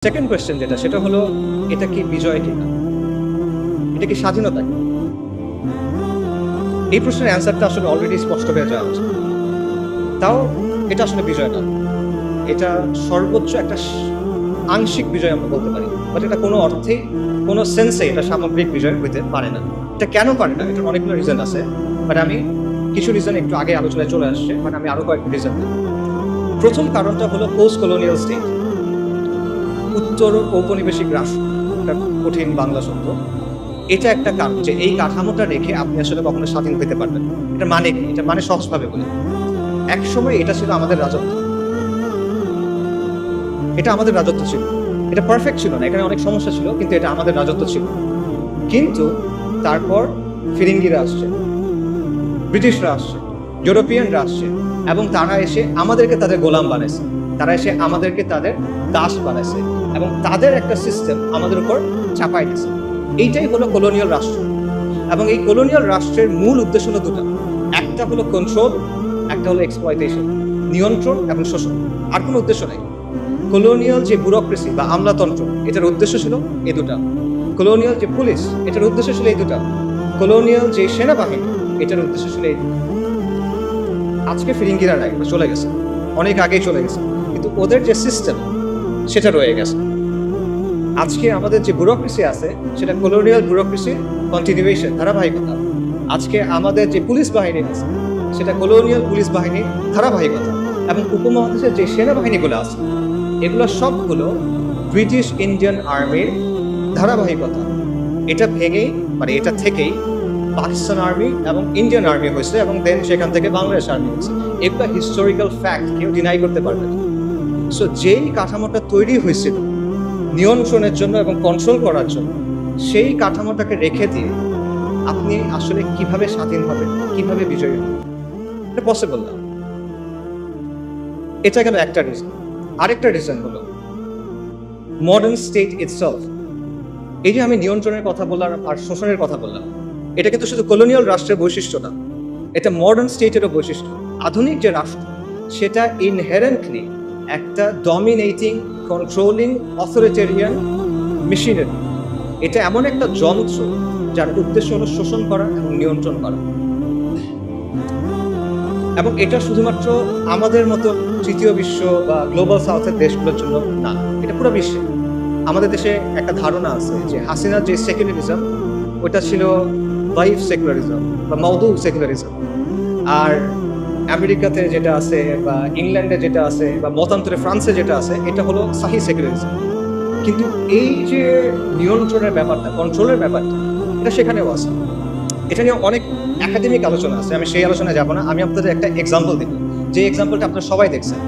Second question যেটা সেটা হলো এটা কি বিজয় কিনা, এটা কি স্বাধীনতা কিনা? এই প্রশ্নের অ্যান্সারটা আসলে অলরেডি স্পষ্ট হয়ে যাওয়া উচিত। তাও এটা আসলে বিজয় না, এটা সর্বোচ্চ একটা আংশিক বিজয় আমরা বলতে পারি, বাট এটা কোনো অর্থে কোনো সেন্সে এটা সামগ্রিক বিজয় হইতে পারে না। এটা কেন পারে না, এটার অনেকগুলো রিজন আছে, বাট আমি কিছু রিজন একটু আগে আলোচনায় চলে আসছে, মানে আমি আরো কয়েকটা রিজন দিই। প্রথম কারণটা হলো পোস্ট কলোনিয়াল স্টেট, উত্তর ঔপনিবেশিক রাষ্ট্র, একটা কঠিন বাংলা শব্দ। এটা একটা কারণ যে এই কাঠামোটা রেখে আপনি আসলে কখনো স্বাধীন হতে পারবেন। এটা মানে কি? এটা মানে সহজভাবে বলি, এক সময় এটা ছিল আমাদের রাজত্ব, এটা আমাদের রাজত্ব ছিল। এটা পারফেক্ট ছিল না, এখানে অনেক সমস্যা ছিল, কিন্তু এটা আমাদের রাজত্ব ছিল। কিন্তু তারপর ফিরিঙ্গিরা আসছে, ব্রিটিশরা আসছে, ইউরোপিয়ানরা আসছে, এবং তারা এসে আমাদেরকে তাদের গোলাম বানাইছে, তারা এসে আমাদেরকে তাদের দাস বানাইছে, এবং তাদের একটা সিস্টেম আমাদের উপর চাপাই দিয়েছে। এইটাই হলো কলোনিয়াল রাষ্ট্র। এবং এই কলোনিয়াল রাষ্ট্রের মূল উদ্দেশ্য হলো দুটা, একটা হলো কন্ট্রোল, একটা হলো এক্সপ্লয়টেশন, নিয়ন্ত্রণ এবং শোষণ। আর কোনো উদ্দেশ্য নেই। কলোনিয়াল যে ব্যুরোক্রেসি বা আমলাতন্ত্র, এটার উদ্দেশ্য ছিল এই দুটা। কলোনিয়াল যে পুলিশ, এটার উদ্দেশ্য ছিল এই দুটা। কলোনিয়াল যে সেনাবাহিনী, এটার উদ্দেশ্য ছিল এই দুটা। আজকে ফিরিঙ্গিরা নাই, চলে গেছে, অনেক আগেই চলে গেছে, কিন্তু ওদের যে সিস্টেম সেটা রয়ে গেছে। আজকে আমাদের যে ব্যুরোক্রেসি আছে সেটা কলোনিয়াল ব্যুরোক্রেসির কন্টিনিউয়েশন, ধারাবাহিকতা। আজকে আমাদের যে পুলিশ বাহিনী আছে সেটা কলোনিয়াল পুলিশ বাহিনীর ধারাবাহিকতা। এবং উপমহাদেশের যে সেনাবাহিনীগুলো আছে এগুলো সবগুলো ব্রিটিশ ইন্ডিয়ান আর্মির ধারাবাহিকতা। এটা ভেঙেই, মানে এটা থেকেই পাকিস্তান আর্মি এবং ইন্ডিয়ান আর্মি হয়েছে, এবং দেন সেখান থেকে বাংলাদেশ আর্মি হয়েছে। এগুলো হিস্টোরিক্যাল ফ্যাক্ট, কেউ ডিনাই করতে পারবে না। সো যেই কাঠামোটা তৈরি হয়েছিল নিয়ন্ত্রণের জন্য এবং কন্ট্রোল করার জন্য, সেই কাঠামোটাকে রেখে দিয়ে আপনি আসলে কিভাবে স্বাধীন হবেন, কিভাবে বিজয়ী হবেন, এটা পসিবল না। এটা গেল একটা রিজন। আরেকটা রিজন হলো মডার্ন স্টেট ইটসেলফ। এই যে আমি নিয়ন্ত্রণের কথা বললাম আর শোষণের কথা বললাম, এটা কিন্তু শুধু কলোনিয়াল রাষ্ট্রের বৈশিষ্ট্য না, এটা মডার্ন স্টেটেরও বৈশিষ্ট্য। আধুনিক যে রাষ্ট্র সেটা ইনহেরেন্টলি একটা ডমিনেটিং, কন্ট্রোলিং, অথরিটেরিয়ান মেশিনারি। এটা এমন একটা যন্ত্র যার উদ্দেশ্য হলো শোষণ করা এবং নিয়ন্ত্রণ করা। এবং এটা শুধুমাত্র আমাদের মতো তৃতীয় বিশ্ব বা গ্লোবাল সাউথের দেশগুলোর জন্য না, এটা পুরো বিশ্বে। আমাদের দেশে একটা ধারণা আছে যে হাসিনার যে সেকুলারিজম, ওটা ছিল লাইফ সেকুলারিজম বা মওদু সেকুলারিজম। আর আমেরিকাতে যেটা আছে বা ইংল্যান্ডে যেটা আছে বা মতান্তরে ফ্রান্সে যেটা আছে, এটা হলো সাহি সেকুলারিজম। কিন্তু এই যে নিয়ন্ত্রণের ব্যাপারটা, কন্ট্রোলের ব্যাপারটা, এটা সেখানেও আছে। এটা নিয়ে অনেক একাডেমিক আলোচনা আছে, আমি সেই আলোচনায় যাব না। আমি আপনাদের একটা এক্সাম্পল দেব, যে এক্সাম্পলটা আপনারা সবাই দেখছেন।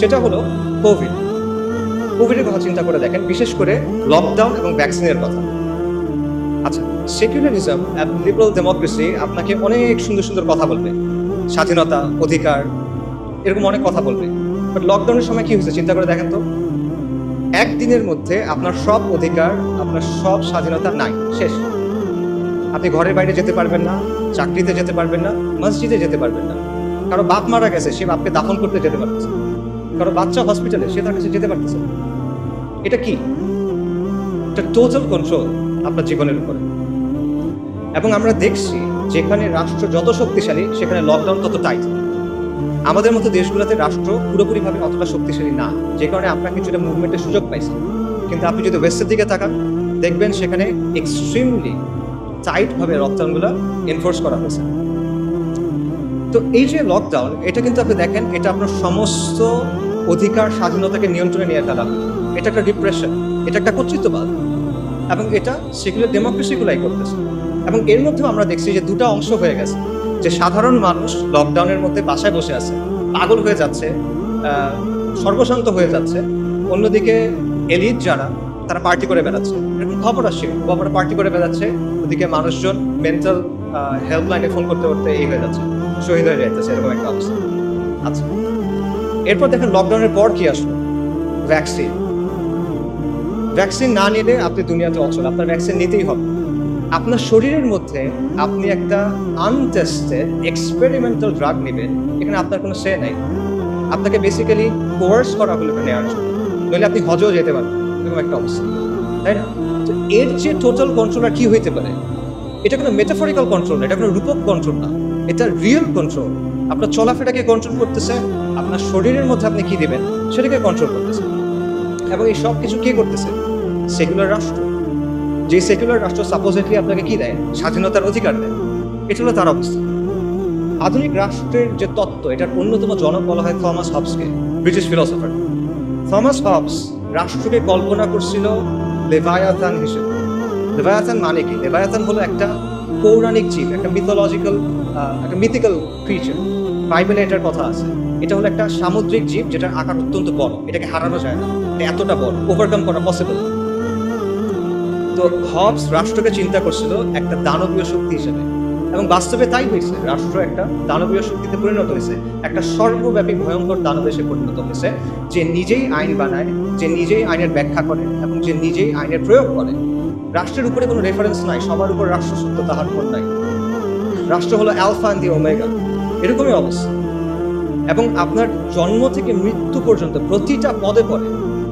সেটা হলো কোভিডের কথা চিন্তা করে দেখেন, বিশেষ করে লকডাউন এবং ভ্যাকসিনের কথা। আচ্ছা, সেকুলারিজম এবং লিবারাল ডেমোক্রেসি আপনাকে অনেক সুন্দর সুন্দর কথা বলবে, স্বাধীনতা, অধিকার, এরকম অনেক কথা বলবে। বাট লকডাউনের সময় কি হয়েছে চিন্তা করে দেখেন তো, একদিনের মধ্যে আপনার সব অধিকার, আপনার সব স্বাধীনতা নাই, শেষ। আপনি ঘরের বাইরে যেতে পারবেন না, চাকরিতে যেতে পারবেন না, মসজিদে যেতে পারবেন না। কারো বাপ মারা গেছে, সে বাপকে দাফন করতে যেতে পারতেছে। কারো বাচ্চা হসপিটালে, সে তার কাছে যেতে পারতেছে। এটা কি? এটা টোটাল কন্ট্রোল আপনার জীবনের উপরে। এবং আমরা দেখছি যেখানে রাষ্ট্র যত শক্তিশালী সেখানে লকডাউন তত টাইট। আমাদের মতো দেশগুলোতে রাষ্ট্র পুরোপুরিভাবে অতটা শক্তিশালী না, যে কারণে আপনার কিছুটা মুভমেন্টের সুযোগ পাইছে। কিন্তু আপনি যদি ওয়েস্টের দিকে তাকান, দেখবেন সেখানে এক্সট্রিমলি টাইটভাবে লকডাউনগুলো এনফোর্স করা হয়েছে। তো এই যে লকডাউন, এটা কিন্তু আপনি দেখেন, এটা আপনার সমস্ত অধিকার, স্বাধীনতাকে নিয়ন্ত্রণে নিয়ে ফেলা। এটা একটা ডিপ্রেশন, এটা একটা কর্তৃত্ববাদ, এবং এটা সেকুলার ডেমোক্রেসিগুলাই করতেছে। এবং এর মধ্যেও আমরা দেখছি যে দুটা অংশ হয়ে গেছে, যে সাধারণ মানুষ লকডাউনের মধ্যে বাসায় বসে আছে, পাগল হয়ে যাচ্ছে, সর্বশান্ত হয়ে যাচ্ছে। অন্যদিকে এলিট যারা, তারা পার্টি করে বেড়াচ্ছে, এরকম খবর আসছে, খবরে পার্টি করে বেড়াচ্ছে। ওদিকে মানুষজন মেন্টাল হেল্পলাইনে ফোন করতে করতে এই হয়ে যাচ্ছে, শহীদ হয়ে যাইতেছে, এরকম একটা অবস্থা। আচ্ছা, এরপর দেখেন লকডাউনের পর কি আসলো? ভ্যাকসিন। ভ্যাকসিন না নিলে আপনি দুনিয়াতে অচল, আপনার ভ্যাকসিন নিতেই হবে। আপনার শরীরের মধ্যে আপনি একটা আনটেস্টেড এক্সপেরিমেন্টাল ড্রাগ নেবেন, এখানে আপনার কোনো সে নাই। আপনাকে বেসিক্যালি কোয়ার্স করা হলো নেওয়ার জন্য। নইলে আপনি হজেও যেতে পারবেন, এরকম একটা অবস্থা, তাই না? তো এর যে টোটাল কন্ট্রোল আর কি হইতে পারে? এটা কোনো মেটাফরিক্যাল কন্ট্রোল না, এটা কোনো রূপক কন্ট্রোল না, এটা রিয়েল কন্ট্রোল। আপনার চলাফেরাকে কন্ট্রোল করতেছে, আপনার শরীরের মধ্যে আপনি কি দিবেন সেটাকে কন্ট্রোল করতেছে। এবং এই সব কিছু কে করতেছে? সেকুলার রাষ্ট্র। যে সেকুলার রাষ্ট্র সাপোজিটলি আপনাকে কি দেয়? স্বাধীনতার অধিকার দেয়। এটা হলো তার অবস্থা। আধুনিক রাষ্ট্রের যে তত্ত্ব, এটার অন্যতম জনক বলা হয় থমাস হবসকে, ব্রিটিশ ফিলোসফার। থমাস হবস রাষ্ট্রকে কল্পনা করছিল লেভায়াথান হিসেবে। লেভায়াথান মানে কি? লেভায়াথান হলো একটা পৌরাণিক জীব, একটা মিথোলজিক্যাল, একটা মিথিক্যাল ক্রিচার। বাইবেলে এটার কথা আছে। এটা হলো একটা সামুদ্রিক জীব যেটার আকার অত্যন্ত বড়, এটাকে হারানো যায় না, এটা এতটা বড়, ওভারকাম করা পসিবল। তো হবস রাষ্ট্রকে চিন্তা করছিল একটা দানবীয় শক্তি হিসেবে, এবং বাস্তবে তাই হয়েছে। রাষ্ট্র একটা দানবীয় শক্তিতে পরিণত হয়েছে, একটা সর্বব্যাপী ভয়ঙ্কর দানবে সে পরিণত হয়েছে, যে নিজেই আইন বানায়, যে নিজেই আইনের ব্যাখ্যা করে এবং যে নিজেই আইনের প্রয়োগ করে। রাষ্ট্রের উপরে কোনো রেফারেন্স নাই, সবার উপর রাষ্ট্র সত্য তাহার উপর নাই। রাষ্ট্র হলো অ্যালফা এন্ড দি ওমেগা, এরকমই অবস্থা। এবং আপনার জন্ম থেকে মৃত্যু পর্যন্ত প্রতিটা পদে পদে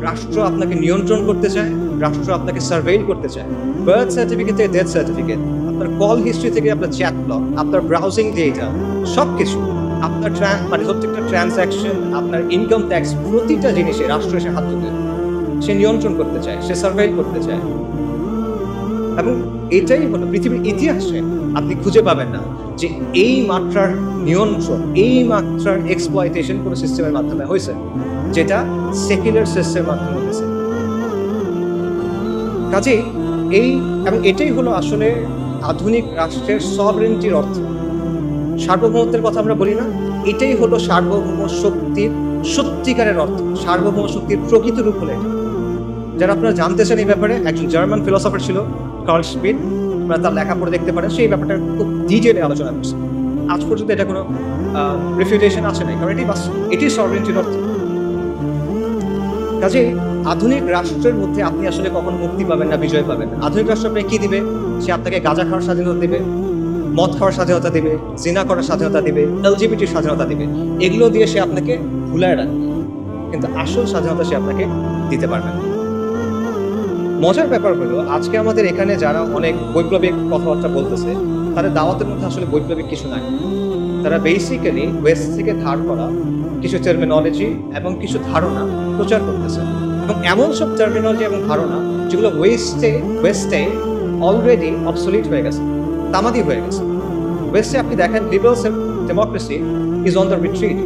রাষ্ট্র আপনাকে নিয়ন্ত্রণ করতে চায়, রাষ্ট্র আপনাকে সার্ভেইল করতে চায়। বার্থ সার্টিফিকেট থেকে ডেথ সার্টিফিকেট, আপনার কল হিস্ট্রি থেকে আপনার চ্যাট লগ, আপনার ব্রাউজিং ডেটা, সব কিছু, আপনার মানে প্রত্যেকটা ট্রানজ্যাকশন, আপনার ইনকাম ট্যাক্স, প্রতিটা জিনিসে রাষ্ট্র এসে হাত তুলে, সে নিয়ন্ত্রণ করতে চায়, সে সার্ভেইল করতে চায়। এবং এটাই হলো পৃথিবীর ইতিহাসে আপনি খুঁজে পাবেন না যে এই মাত্রার নিয়ন্ত্রণ, এই মাত্রার এক্সপ্লয়টেশন কোনো সিস্টেমের মাধ্যমে হয়েছে যেটা সেকুলার সিস্টেমের মাধ্যমে হয়েছে। কাজেই এবং এটাই হলো আসলে আধুনিক রাষ্ট্রের সভরেন্টির অর্থ। সার্বভৌমত্বের কথা আমরা বলি না, এটাই হলো সার্বভৌম শক্তির সত্যিকারের অর্থ। সার্বভৌম শক্তির প্রকৃত রূপ হলো এটা। যারা আপনারা জানতে চান এই ব্যাপারে, একজন জার্মান ফিলোসফার ছিল কার্ল স্পিট, আপনারা তার লেখা পড়ে দেখতে পারেন, সেই ব্যাপারটা খুব ডিটেইলে আলোচনা করছে। আজ পর্যন্ত এটা কোনো রিফিউটেশন আছে নাই, কারণ এটাই বাস্তব, এটি সভরেন্টির অর্থ। কাজে আধুনিক রাষ্ট্রের মধ্যে আপনি আসলে কখনো মুক্তি পাবেন না, বিজয় পাবেন না। আধুনিক রাষ্ট্র আপনাকে কি দিবে? সে আপনাকে গাঁজা খাওয়ার স্বাধীনতা দিবে, মদ খাওয়ার স্বাধীনতা দিবে, জিনা করার স্বাধীনতা দিবে, এলজিবিটির স্বাধীনতা দিবে। এগুলো দিয়ে সে আপনাকে ভুলায় রাখবে, কিন্তু আসল স্বাধীনতা সে আপনাকে দিতে পারবে না। মজার ব্যাপার হলো, আজকে আমাদের এখানে যারা অনেক বৈপ্লবিক কথাবার্তা বলতেছে, তাদের দাওয়াতের মধ্যে আসলে বৈপ্লবিক কিছু নাই। তারা বেসিক্যালি ওয়েস্ট থেকে ধার করা কিছু টার্মিনোলজি এবং কিছু ধারণা প্রচার করতেছে, এবং এমন সব টার্মিনোলজি এবং ধারণা যেগুলো ওয়েস্টে অলরেডি অবসলিট হয়ে গেছে, তামাদি হয়ে গেছে। ওয়েস্টে আপনি দেখেন liberal democracy is on the retreat.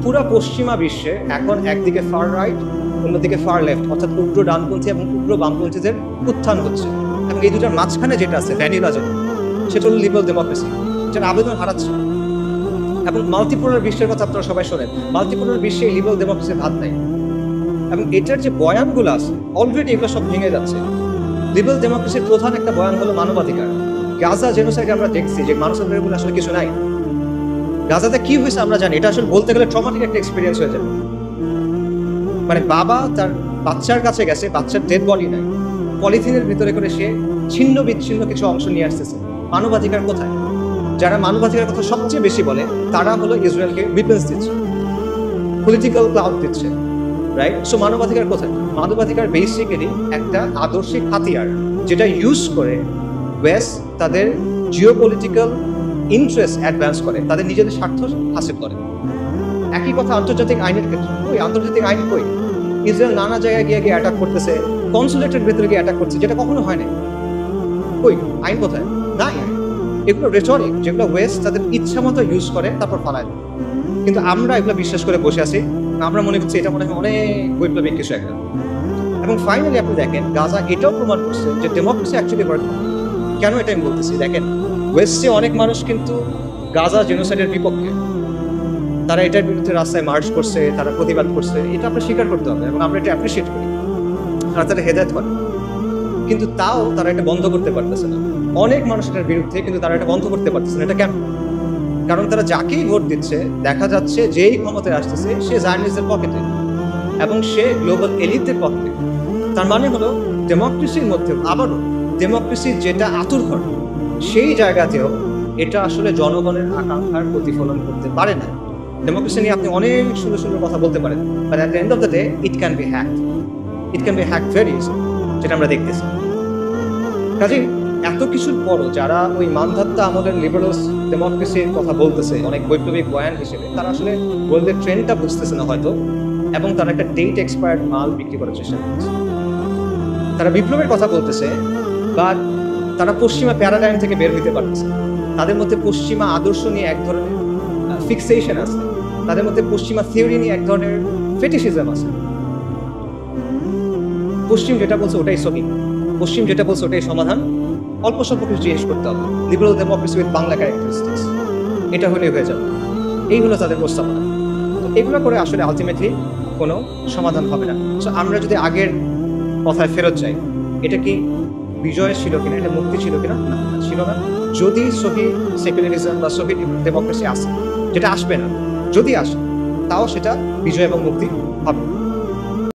পুরো পশ্চিমা বিশ্বে এখন একদিকে ফার রাইট, অন্যদিকে ফার লেফট, অর্থাৎ উগ্র ডানপন্থী এবং উগ্র বামপন্থীদের উত্থান হচ্ছে, এবং এই দুটার মাঝখানে যেটা আছে ভ্যানিলা যেটা, সেটা হলো লিবারাল ডেমোক্রেসি, যেটা আবেদন হারাচ্ছে। এবং মাল্টিপোলার বিশ্বের কথা আপনারা সবাই শোনেন, মাল্টিপোলার বিশ্বে লিবারাল ডেমোক্রেসির ভাত নাই, এবং এটার যে বয়ানগুলো আছে অলরেডি এগুলো সব ভেঙে যাচ্ছে। লিবারাল ডেমোক্রেসির প্রধান একটা বয়ান হলো মানবাধিকার। গাজা জেনোসাইডে আমরা দেখছি যে মানবাধিকার বলে আসলে কিছু নাই। গাজাতে কি হয়েছে আমরা জানি, এটা আসলে বলতে গেলে ট্রমাটিক একটা এক্সপিরিয়েন্স হয়ে যাবে। মানে বাবা তার বাচ্চার কাছে গেছে, বাচ্চার ডেড বডি নাই, পলিথিনের ভিতরে করে সে ছিন্ন বিচ্ছিন্ন কিছু অংশ নিয়ে আসতেছে। মানবাধিকার কোথায়? যারা মানবাধিকার কথা সবচেয়ে বেশি বলে তারা হলো ইসরায়েলকে উইপেন্স দিচ্ছে, পলিটিক্যাল ক্লাউড দিচ্ছে, রাইট? সো মানবাধিকার কোথায়? মানবাধিকার বেসিক্যালি একটা আদর্শিক হাতিয়ার, যেটা ইউজ করে ওয়েস্ট তাদের জিওপলিটিক্যাল ইন্টারেস্ট অ্যাডভান্স করে, তাদের নিজেদের স্বার্থ হাসিল করে। একই কথা আন্তর্জাতিক আইনের ক্ষেত্রে। ওই আন্তর্জাতিক আইন কই? ইসরায়েল নানা জায়গায় গিয়ে অ্যাটাক করতেছে, কনসুলেটের ভেতরে গিয়ে অ্যাটাক করছে, যেটা কখনো হয় না। কই আইন কোথায়? নাই। এগুলো রেটরিক, যেগুলো ওয়েস্ট তাদের ইচ্ছা মতো ইউজ করে তারপর ফালায়। কিন্তু আমরা এগুলো বিশ্বাস করে বসে আছি, আমরা মনে করছি এটা মনে হয় অনেক বৈপ্লবিক কিছু একটা। এবং ফাইনালি আপনি দেখেন গাজা এটাও প্রমাণ করছে যে ডেমোক্রেসি অ্যাকচুয়ালি ওয়ার্ক। কেন এটা আমি বলতেছি? দেখেন ওয়েস্টে অনেক মানুষ কিন্তু গাজা জেনোসাইডের বিপক্ষে, তারা এটার বিরুদ্ধে রাস্তায় মার্চ করছে, তারা প্রতিবাদ করছে, এটা আমরা স্বীকার করতে হবে এবং আমরা এটা অ্যাপ্রিসিয়েট করি, তারা হেদায়েত করে। কিন্তু তাও তারা এটা বন্ধ করতে পারতেছে না। অনেক মানুষ এটার বিরুদ্ধে, কিন্তু তারা এটা বন্ধ করতে পারতেছে না। এটা কেন? কারণ তারা যাকেই ভোট দিচ্ছে দেখা যাচ্ছে যেই ক্ষমতায় আসতেছে সে জায়নিস্টদের পকেটে এবং সে গ্লোবাল এলিটদের পকেটে। তার মানে হলো ডেমোক্রেসির মধ্যে আবারও ডেমোক্রেসির যেটা আতুরঘর, সেই জায়গাতেও এটা আসলে জনগণের আকাঙ্ক্ষার প্রতিফলন করতে পারে না। ডেমোক্রেসি নিয়ে আপনি অনেক সুন্দর সুন্দর কথা বলতে পারেন, but at the end of the day it can be hacked, it can be hacked very easy, যেটা আমরা দেখতেছি। কাজে এত কিছুর পরও যারা ওই মানধাত্তা আমলের লিবারাল ডেমোক্রেসির কথা বলতেছে অনেক বৈপ্লবিক বয়ান হিসেবে, তারা আসলে ওয়ার্ল্ডের ট্রেন্ডটা বুঝতেছে না হয়তো, এবং তারা একটা ডেট এক্সপায়ার্ড মাল বিক্রি করার চেষ্টা করছে। তারা বিপ্লবের কথা বলতেছে, বাট তারা পশ্চিমা প্যারাডাইম থেকে বের হইতে পারতেছে। তাদের মধ্যে পশ্চিমা আদর্শ নিয়ে এক ধরনের ফিক্সেশন আছে, তাদের মধ্যে পশ্চিমা থিওরি নিয়ে এক ধরনের ফেটিশিজম আছে। পশ্চিম যেটা বলছে ওটাই সহি, পশ্চিম যেটা বলছে ওটাই সমাধান, অল্প স্বল্প কিছু চেঞ্জ করতে হবে, liberal democracy with Bangla characteristics, এটা হলেই হয়ে যাবে। এই হলো তাদের প্রস্তাবনা। তো এগুলো করে আসলে আলটিমেটলি কোনো সমাধান হবে না। সো আমরা যদি আগের কথায় ফেরত যাই, এটা কি বিজয় ছিল কিনা, এটা মুক্তি ছিল কিনা? না, ছিল না। যদি সহি সেকুলারিজম বা সহি ডেমোক্রেসি আসে, যেটা আসবে না, যদি আসে তাও সেটা বিজয় এবং মুক্তি হবে।